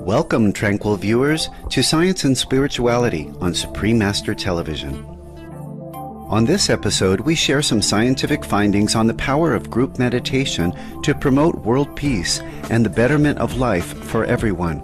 Welcome, tranquil viewers, to Science and Spirituality on Supreme Master Television. On this episode, we share some scientific findings on the power of group meditation to promote world peace and the betterment of life for everyone.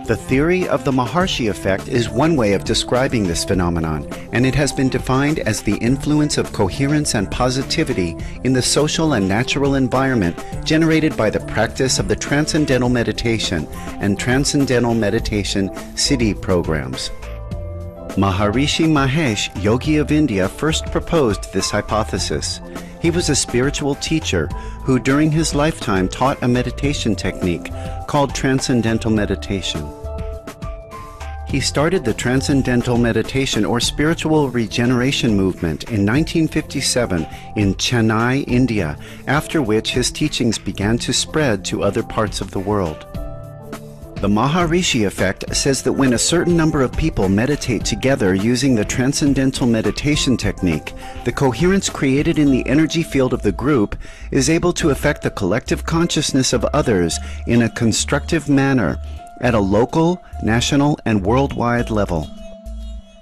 The theory of the Maharishi effect is one way of describing this phenomenon, and it has been defined as the influence of coherence and positivity in the social and natural environment generated by the practice of the Transcendental Meditation and Transcendental Meditation Siddhi programs. Maharishi Mahesh, yogi of India, first proposed this hypothesis. He was a spiritual teacher who during his lifetime taught a meditation technique called Transcendental Meditation. He started the Transcendental Meditation or Spiritual Regeneration movement in 1957 in Chennai, India, after which his teachings began to spread to other parts of the world. The Maharishi effect says that when a certain number of people meditate together using the Transcendental Meditation technique, the coherence created in the energy field of the group is able to affect the collective consciousness of others in a constructive manner at a local, national, and worldwide level.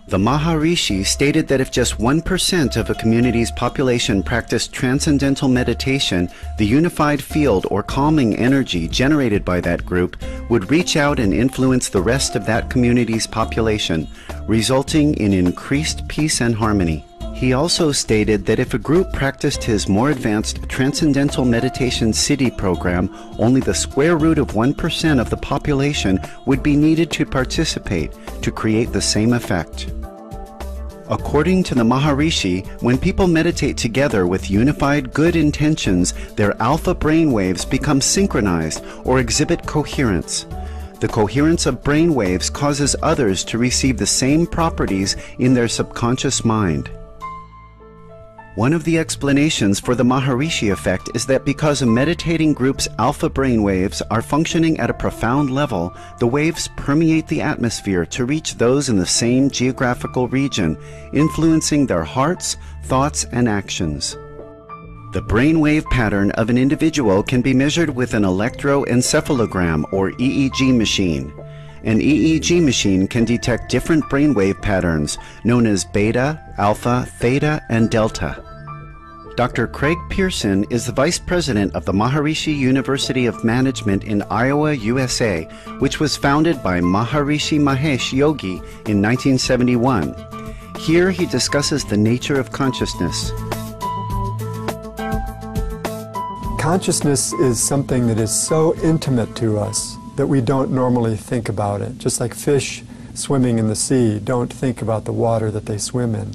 The Maharishi stated that if just 1% of a community's population practiced transcendental meditation, the unified field or calming energy generated by that group would reach out and influence the rest of that community's population, resulting in increased peace and harmony. He also stated that if a group practiced his more advanced Transcendental Meditation Siddhi program, only the square root of 1% of the population would be needed to participate to create the same effect. According to the Maharishi, when people meditate together with unified good intentions, their alpha brainwaves become synchronized or exhibit coherence. The coherence of brainwaves causes others to receive the same properties in their subconscious mind. One of the explanations for the Maharishi effect is that because a meditating group's alpha brainwaves are functioning at a profound level, the waves permeate the atmosphere to reach those in the same geographical region, influencing their hearts, thoughts, and actions. The brainwave pattern of an individual can be measured with an electroencephalogram or EEG machine. An EEG machine can detect different brainwave patterns known as beta, alpha, theta, and delta. Dr. Craig Pearson is the Vice President of the Maharishi University of Management in Iowa, USA, which was founded by Maharishi Mahesh Yogi in 1971. Here he discusses the nature of consciousness. Consciousness is something that is so intimate to us that we don't normally think about it. Just like fish swimming in the sea don't think about the water that they swim in.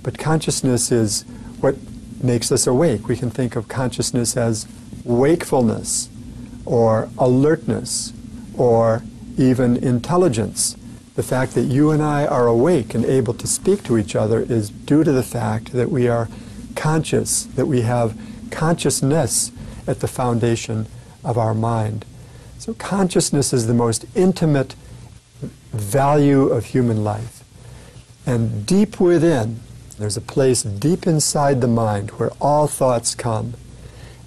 But consciousness is what makes us awake. We can think of consciousness as wakefulness or alertness or even intelligence. The fact that you and I are awake and able to speak to each other is due to the fact that we are conscious, that we have consciousness at the foundation of our mind. So consciousness is the most intimate value of human life. And deep within, there's a place deep inside the mind where all thoughts come.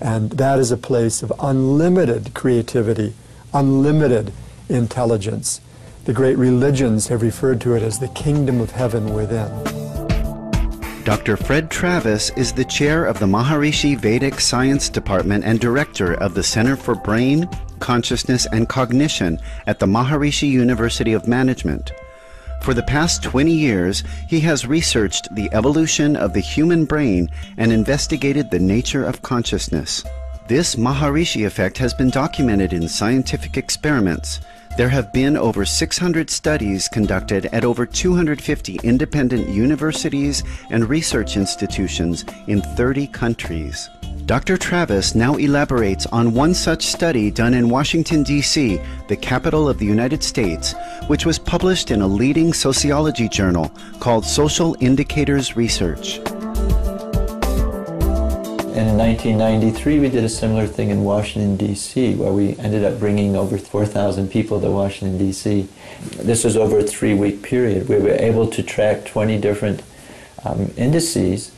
And that is a place of unlimited creativity, unlimited intelligence. The great religions have referred to it as the kingdom of heaven within. Dr. Fred Travis is the chair of the Maharishi Vedic Science Department and director of the Center for Brain, Consciousness, and Cognition at the Maharishi University of Management. For the past 20 years, he has researched the evolution of the human brain and investigated the nature of consciousness. This Maharishi effect has been documented in scientific experiments. There have been over 600 studies conducted at over 250 independent universities and research institutions in 30 countries. Dr. Travis now elaborates on one such study done in Washington, D.C., the capital of the United States, which was published in a leading sociology journal called Social Indicators Research. And in 1993, we did a similar thing in Washington, D.C., where we ended up bringing over 4,000 people to Washington, D.C. This was over a 3-week period. We were able to track 20 different indices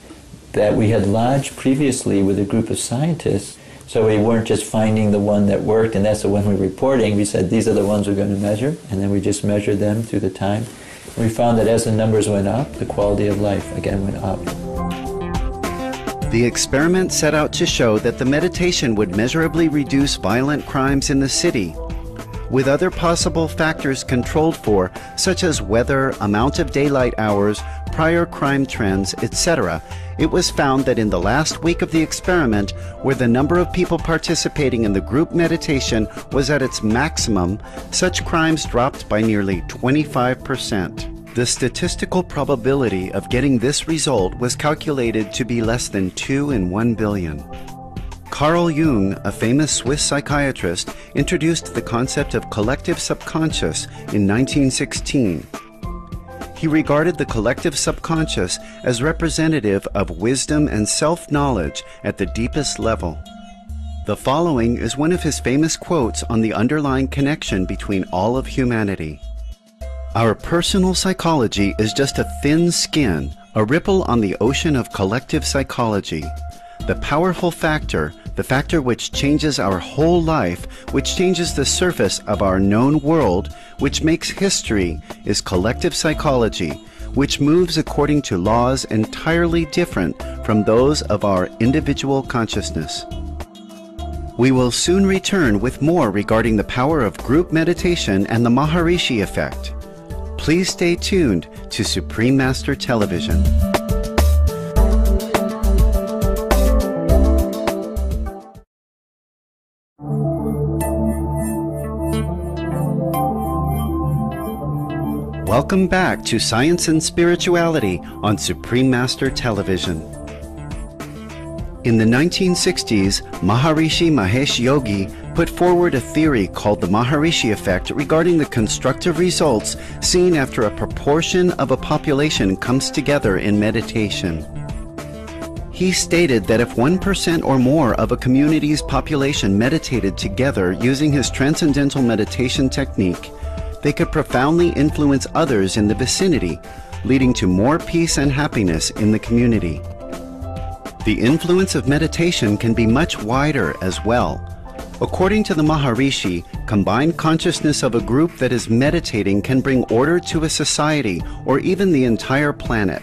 that we had lodged previously with a group of scientists. So we weren't just finding the one that worked and that's the one we're reporting. We said these are the ones we're going to measure, and then we just measured them through the time. And we found that as the numbers went up, the quality of life again went up. The experiment set out to show that the meditation would measurably reduce violent crimes in the city, with other possible factors controlled for, such as weather, amount of daylight hours, prior crime trends, etc. It was found that in the last week of the experiment, where the number of people participating in the group meditation was at its maximum, such crimes dropped by nearly 25%. The statistical probability of getting this result was calculated to be less than 2 in 1 billion. Carl Jung, a famous Swiss psychiatrist, introduced the concept of collective subconscious in 1916. He regarded the collective subconscious as representative of wisdom and self-knowledge at the deepest level. The following is one of his famous quotes on the underlying connection between all of humanity. Our personal psychology is just a thin skin, a ripple on the ocean of collective psychology. The powerful factor, the factor which changes our whole life, which changes the surface of our known world, which makes history, is collective psychology, which moves according to laws entirely different from those of our individual consciousness. We will soon return with more regarding the power of group meditation and the Maharishi effect. Please stay tuned to Supreme Master Television. Welcome back to Science and Spirituality on Supreme Master Television. In the 1960s, Maharishi Mahesh Yogi put forward a theory called the Maharishi effect regarding the constructive results seen after a proportion of a population comes together in meditation. He stated that if 1% or more of a community's population meditated together using his transcendental meditation technique, they could profoundly influence others in the vicinity, leading to more peace and happiness in the community. The influence of meditation can be much wider as well. According to the Maharishi, combined consciousness of a group that is meditating can bring order to a society or even the entire planet.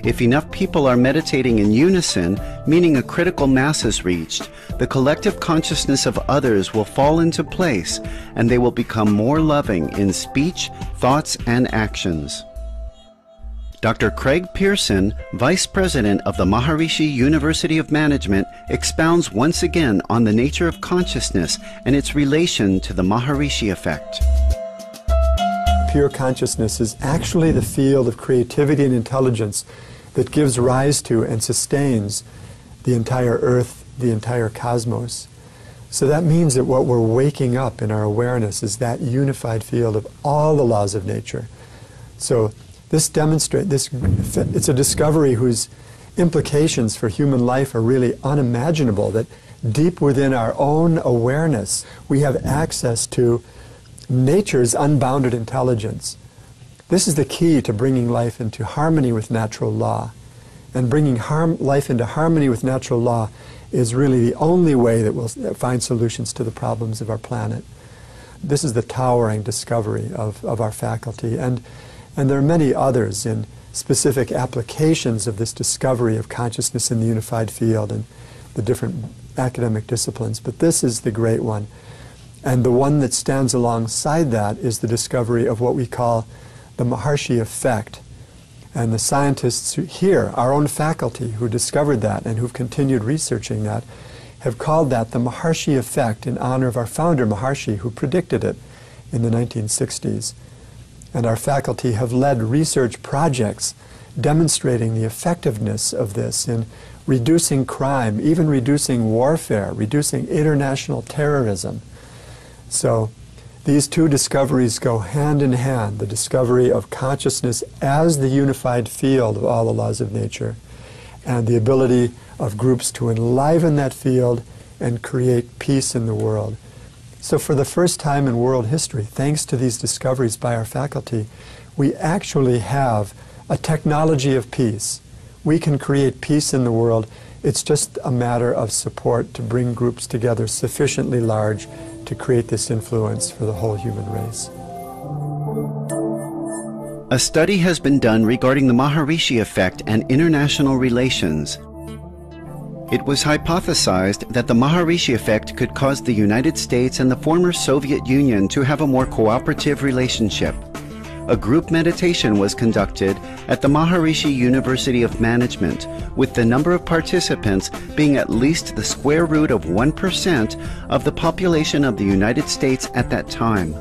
If enough people are meditating in unison, meaning a critical mass is reached, the collective consciousness of others will fall into place and they will become more loving in speech, thoughts, and actions. Dr. Craig Pearson, Vice President of the Maharishi University of Management, expounds once again on the nature of consciousness and its relation to the Maharishi effect. Pure consciousness is actually the field of creativity and intelligence that gives rise to and sustains the entire earth, the entire cosmos. So that means that what we're waking up in our awareness is that unified field of all the laws of nature. So it's a discovery whose implications for human life are really unimaginable, that deep within our own awareness we have access to nature's unbounded intelligence. This is the key to bringing life into harmony with natural law. And bringing life into harmony with natural law is really the only way that we'll find solutions to the problems of our planet. This is the towering discovery of our faculty. And there are many others in specific applications of this discovery of consciousness in the unified field and the different academic disciplines. But this is the great one. And the one that stands alongside that is the discovery of what we call the Maharishi effect. And the scientists here, our own faculty who discovered that and who've continued researching that, have called that the Maharishi effect in honor of our founder, Maharishi, who predicted it in the 1960s. And our faculty have led research projects demonstrating the effectiveness of this in reducing crime, even reducing warfare, reducing international terrorism. So these two discoveries go hand in hand, the discovery of consciousness as the unified field of all the laws of nature, and the ability of groups to enliven that field and create peace in the world. So for the first time in world history, thanks to these discoveries by our faculty, we actually have a technology of peace. We can create peace in the world. It's just a matter of support to bring groups together sufficiently large to create this influence for the whole human race. A study has been done regarding the Maharishi effect and international relations. It was hypothesized that the Maharishi effect could cause the United States and the former Soviet Union to have a more cooperative relationship. A group meditation was conducted at the Maharishi University of Management, with the number of participants being at least the square root of 1% of the population of the United States at that time.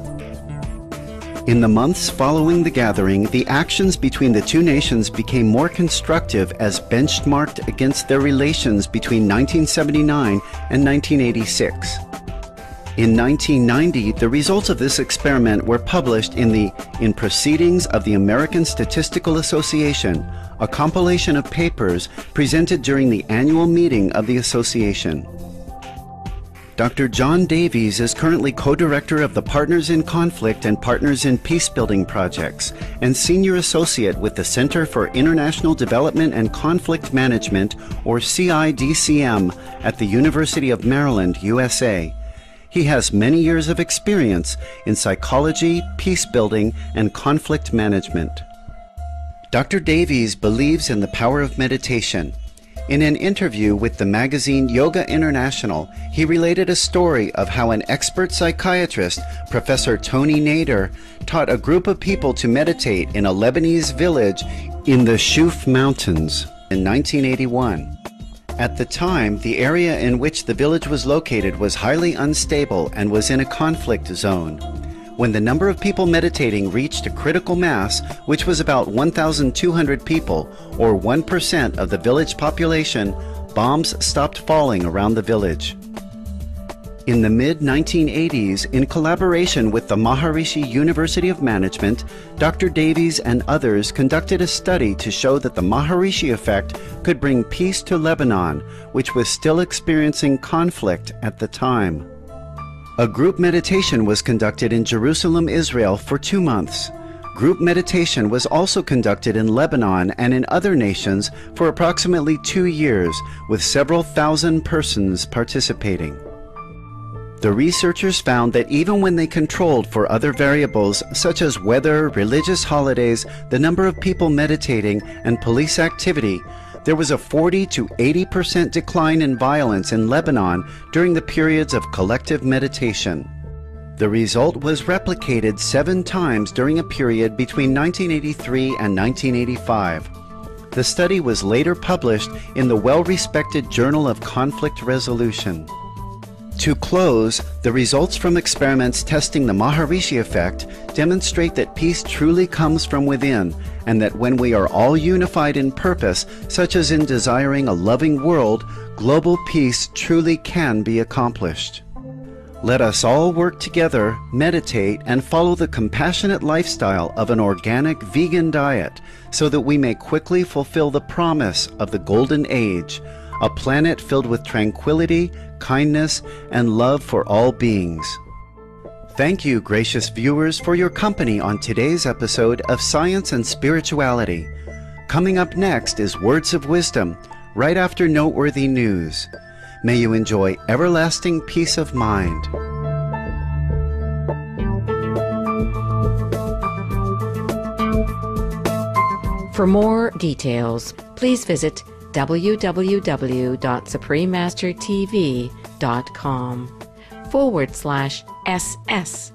In the months following the gathering, the actions between the two nations became more constructive as benchmarked against their relations between 1979 and 1986. In 1990, the results of this experiment were published in Proceedings of the American Statistical Association, a compilation of papers presented during the annual meeting of the association. Dr. John Davies is currently co-director of the Partners in Conflict and Partners in Peacebuilding projects and senior associate with the Center for International Development and Conflict Management, or CIDCM, at the University of Maryland, USA. He has many years of experience in psychology, peacebuilding, and conflict management. Dr. Davies believes in the power of meditation. In an interview with the magazine Yoga International, he related a story of how an expert psychiatrist, Professor Tony Nader, taught a group of people to meditate in a Lebanese village in the Shuf Mountains in 1981. At the time, the area in which the village was located was highly unstable and was in a conflict zone. When the number of people meditating reached a critical mass, which was about 1,200 people, or 1% of the village population, bombs stopped falling around the village. In the mid-1980s, in collaboration with the Maharishi University of Management, Dr. Davies and others conducted a study to show that the Maharishi effect could bring peace to Lebanon, which was still experiencing conflict at the time. A group meditation was conducted in Jerusalem, Israel for 2 months. Group meditation was also conducted in Lebanon and in other nations for approximately 2 years, with several thousand persons participating. The researchers found that even when they controlled for other variables such as weather, religious holidays, the number of people meditating, and police activity, there was a 40 to 80% decline in violence in Lebanon during the periods of collective meditation. The result was replicated 7 times during a period between 1983 and 1985. The study was later published in the well-respected Journal of Conflict Resolution. To close, the results from experiments testing the Maharishi effect demonstrate that peace truly comes from within, and that when we are all unified in purpose, such as in desiring a loving world, global peace truly can be accomplished. Let us all work together, meditate, and follow the compassionate lifestyle of an organic vegan diet so that we may quickly fulfill the promise of the Golden Age, a planet filled with tranquility, kindness, and love for all beings. Thank you, gracious viewers, for your company on today's episode of Science and Spirituality. Coming up next is Words of Wisdom, right after noteworthy news. May you enjoy everlasting peace of mind. For more details, please visit www.suprememastertv.com/SS